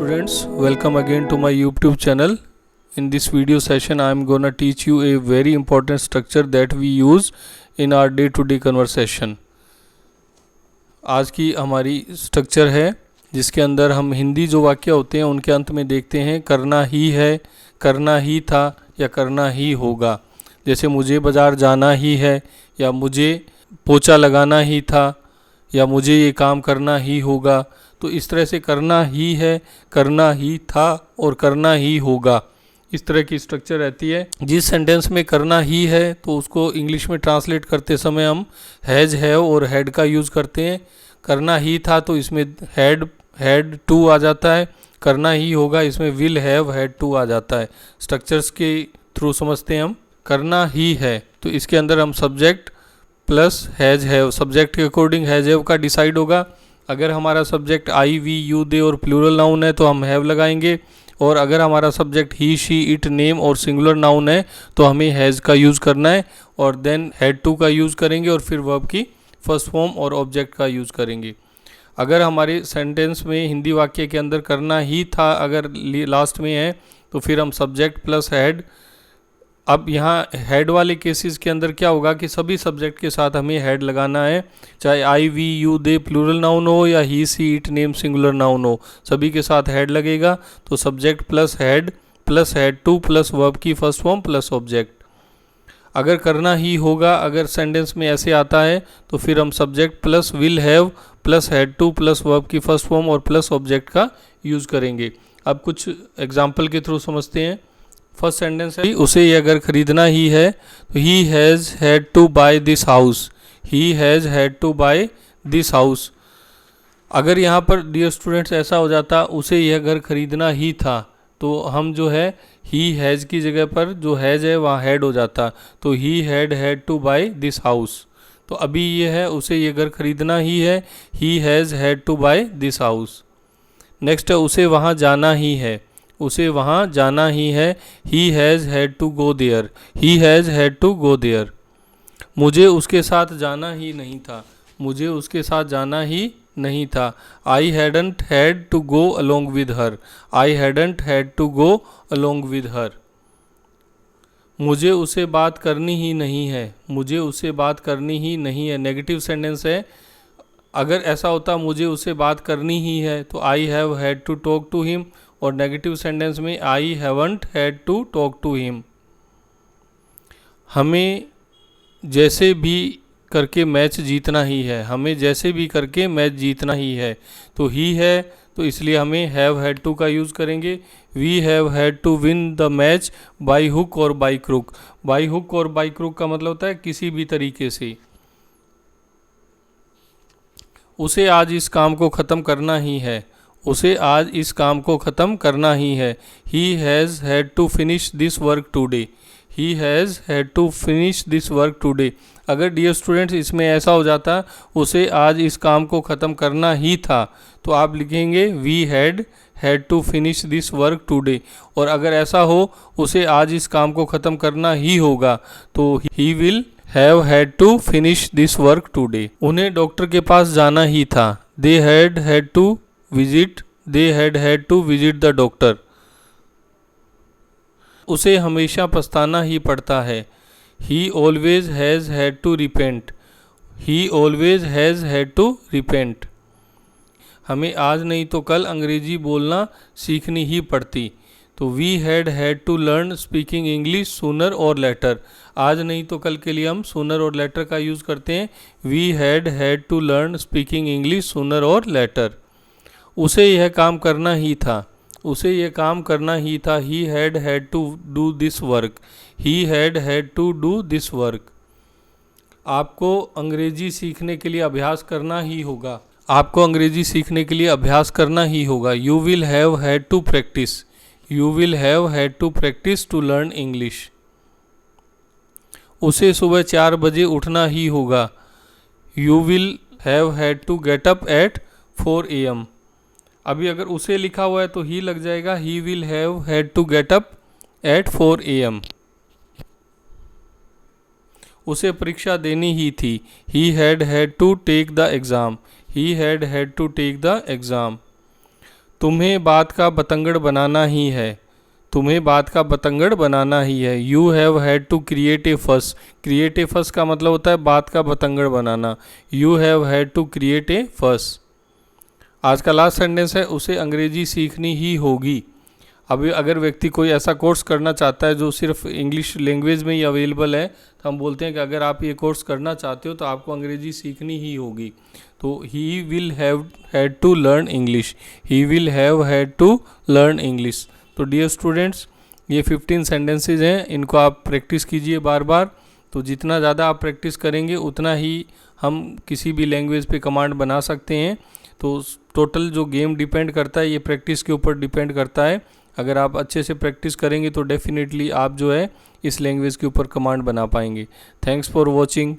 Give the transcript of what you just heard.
students, welcome again to my YouTube channel. In this video session I am gonna teach you a very important structure that we use in our day to day conversation. आज की हमारी structure है जिसके अंदर हम हिंदी जो वाक्य होते हैं उनके अंत में देखते हैं करना ही है, करना ही था या करना ही होगा। जैसे मुझे बाज़ार जाना ही है या मुझे पोछा लगाना ही था या मुझे ये काम करना ही होगा। तो इस तरह से करना ही है, करना ही था और करना ही होगा, इस तरह की स्ट्रक्चर रहती है। जिस सेंटेंस में करना ही है तो उसको इंग्लिश में ट्रांसलेट करते समय हम हैज़, हैव और हैड का यूज़ करते हैं। करना ही था तो इसमें हैड टू आ जाता है। करना ही होगा इसमें विल हैव हैड टू आ जाता है। स्ट्रक्चर्स के थ्रू समझते हैं हम। करना ही है तो इसके अंदर हम subject plus has have, subject के अकॉर्डिंग हैज़ हैव का डिसाइड होगा। अगर हमारा सब्जेक्ट आई, वी, यू, दे और प्लूरल नाउन है तो हम हैव लगाएंगे, और अगर हमारा subject he, she, it, name और सिंगुलर नाउन है तो हमें हैज़ का यूज़ करना है, और देन हैड टू का यूज़ करेंगे और फिर वर्ब की फर्स्ट फॉर्म और ऑब्जेक्ट का यूज़ करेंगे। अगर हमारे सेंटेंस में हिंदी वाक्य के अंदर करना ही था अगर लास्ट में है तो फिर हम सब्जेक्ट प्लस हैड। अब यहाँ हैड वाले केसेस के अंदर क्या होगा कि सभी सब्जेक्ट के साथ हमें हैड लगाना है, चाहे I, we, you, they plural noun हो या he, she, it, name singular noun हो, सभी के साथ हैड लगेगा। तो subject plus had to plus verb की फर्स्ट फॉर्म प्लस ऑब्जेक्ट। अगर करना ही होगा अगर सेंटेंस में ऐसे आता है तो फिर हम subject plus will have plus had to plus verb की फर्स्ट फॉर्म और प्लस ऑब्जेक्ट का यूज़ करेंगे। अब कुछ एग्जाम्पल के थ्रू समझते हैं। फर्स्ट सेंटेंस है उसे ये अगर ख़रीदना ही है तो he has had to buy this house, he has had to buy this house. अगर यहाँ पर डियर स्टूडेंट्स ऐसा हो जाता उसे यह घर ख़रीदना ही था तो हम जो है ही हैज़ की जगह पर जो हैज़ है वहाँ हैड हो जाता, तो he had to buy this house. तो अभी ये है उसे ये घर ख़रीदना ही है, he has had to buy this house. Next है उसे वहाँ जाना ही है, उसे वहाँ जाना ही है, he has had to go there, he has had to go there. मुझे उसके साथ जाना ही नहीं था, मुझे उसके साथ जाना ही नहीं था। I hadn't had to go along with her, I hadn't had to go along with her. मुझे उससे बात करनी ही नहीं है, मुझे उससे बात करनी ही नहीं है, नेगेटिव सेंटेंस है। अगर ऐसा होता मुझे उससे बात करनी ही है तो I have had to talk to him, और नेगेटिव सेंटेंस में I haven't had to talk to him. हमें जैसे भी करके मैच जीतना ही है, हमें जैसे भी करके मैच जीतना ही है। तो ही है तो इसलिए हमें हैव हैड टू का यूज़ करेंगे। We have had to win the match by hook और बाई क्रुक। बाई हुक और बाई क्रुक का मतलब होता है किसी भी तरीके से। उसे आज इस काम को ख़त्म करना ही है, उसे आज इस काम को ख़त्म करना ही है। He has had to finish this work today, he has had to finish this work today. अगर डियर स्टूडेंट्स इसमें ऐसा हो जाता उसे आज इस काम को ख़त्म करना ही था तो आप लिखेंगे we had to finish this work today. और अगर ऐसा हो उसे आज इस काम को ख़त्म करना ही होगा तो he will have had to finish this work today. उन्हें डॉक्टर के पास जाना ही था, they had to visit the doctor. उसे हमेशा पछताना ही पड़ता है, he always has had to repent, he always has had to repent. हमें आज नहीं तो कल अंग्रेजी बोलना सीखनी ही पड़ती, तो we had to learn speaking English sooner और लेटर। आज नहीं तो कल के लिए हम सूनर और लेटर का यूज़ करते हैं। We had to learn speaking English sooner और लेटर। उसे यह काम करना ही था, उसे यह काम करना ही था। He had to do this work, he had to do this work. आपको अंग्रेजी सीखने के लिए अभ्यास करना ही होगा, आपको अंग्रेजी सीखने के लिए अभ्यास करना ही होगा। You will have had to practice, you will have had to practice to learn English. उसे सुबह 4 बजे उठना ही होगा, you will have had to get up at 4 AM। अभी अगर उसे लिखा हुआ है तो ही लग जाएगा, he will have had to get up at 4 AM। उसे परीक्षा देनी ही थी, he had to take the exam, he had to take the exam. तुम्हें बात का बतंगड़ बनाना ही है, तुम्हें बात का बतंगड़ बनाना ही है। You have had to create a fuss, create a फस का मतलब होता है बात का बतंगड़ बनाना। You have had to create a fuss. आज का लास्ट सेंटेंस है, उसे अंग्रेजी सीखनी ही होगी। अभी अगर व्यक्ति कोई ऐसा कोर्स करना चाहता है जो सिर्फ इंग्लिश लैंग्वेज में ही अवेलेबल है, तो हम बोलते हैं कि अगर आप ये कोर्स करना चाहते हो तो आपको अंग्रेजी सीखनी ही होगी। तो he will have had to learn English, he will have had to learn English. तो डियर स्टूडेंट्स, ये 15 सेंटेंसेज हैं, इनको आप प्रैक्टिस कीजिए बार बार। तो जितना ज़्यादा आप प्रैक्टिस करेंगे उतना ही हम किसी भी लैंग्वेज पे कमांड बना सकते हैं। तो टोटल जो गेम डिपेंड करता है ये प्रैक्टिस के ऊपर डिपेंड करता है। अगर आप अच्छे से प्रैक्टिस करेंगे तो डेफिनेटली आप जो है इस लैंग्वेज के ऊपर कमांड बना पाएंगे। Thanks for watching.